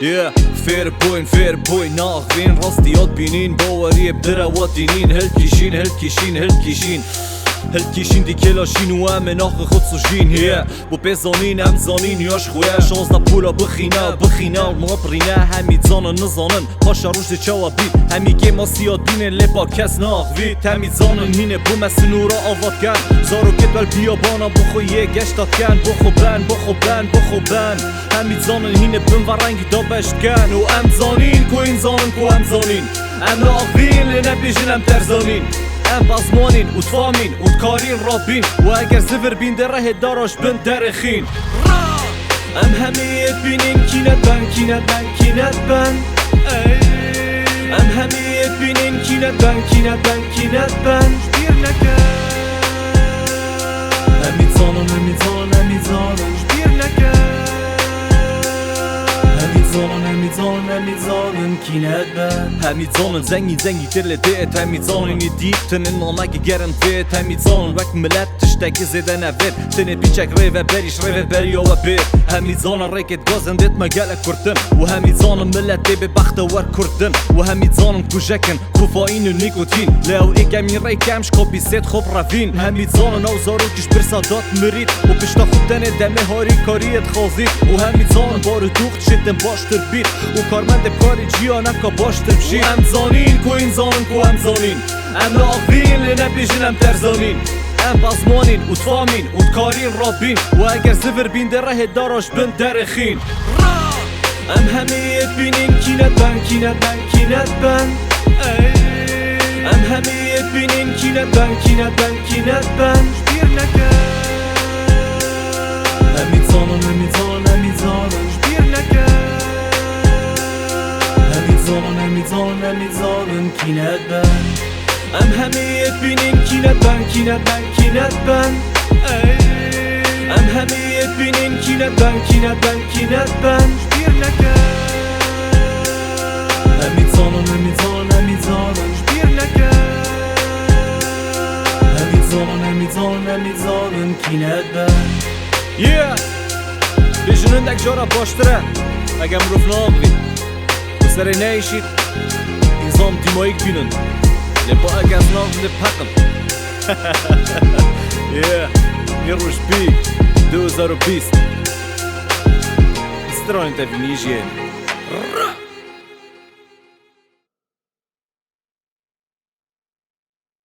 fair boy ناخذين راستيات بينين باوري بدروات دينين هلكيشين دي كلاشين وامن آخر خود سجين هي بو بزانين ام زانين یاش خویا شانز دا پولا بخینا ما برینه همی زانن نزانن پاشا روش دی چوا بید همی گیما سیاد بینه لپا کس ناخوید همی زانن هینه بو مسنورا آواد کن زارو کتبل بیابانا بخو یه گشتات کن بخو بن همی زانن هینه بم و رنگ دا بشت کن و ام زانین کو این زانن کو ام زانین ام ناخوین لنبیجن ام ترزانین ام بازمانین و تفامین و تکارین رابین و اگر زفر بین در ره داراش بن درخین ام همیت بینین کینت بن ام همیت بینین کینت بن جبیر نکن همیت زانن جبیر نکن همیت زانن کینت بن همیت زانن زنگی دل دیت همیت زانن دیت تنین نامگی گرن دیت همیت زانن وقت ملت تشتکی زیده نوید تنی پیچک ریوه بری و بیر همیت زانن ریکت گازن دیت مگل کردن و همیت زانن ملت دی به بخت ور کردن و همیت زانن کجکن کوفاین و نیکوتین لو ایگمی ریکمش کپی سید خوب روین همیت زانن او زارو کش برسادات مرید و پشتا خودن دمه هاری کاریت خازید و همیت زانن بارو دوخت شدن باشتر بید و کارمند کاری جیانم که باشتر بشی ام زانین کو این زانن کو ام زانین ام ناخوین لنبیجن ام ترزانین ام بازمانین و تفامین و تکارین رابین و اگر زفر بین در ره داراش بن درخین ام همیت بینین کینت بن ام همیت بینین کینت بن جبیر نکن همیت زانن جبیر نکن همیت زانن کینت بن ام همیت بینین کینت بن ام همیت بینین کینت بن جبیر نکن همیت زانن جبیر نکن همیت زانن کینت بن بیجنون دک جارا باشتره اگه مروف ناغوید و سره نیشید اینزام دیمایک بینن لبا اگه از ناغوید پقم نیروش بی 2020 استران تفینیجیه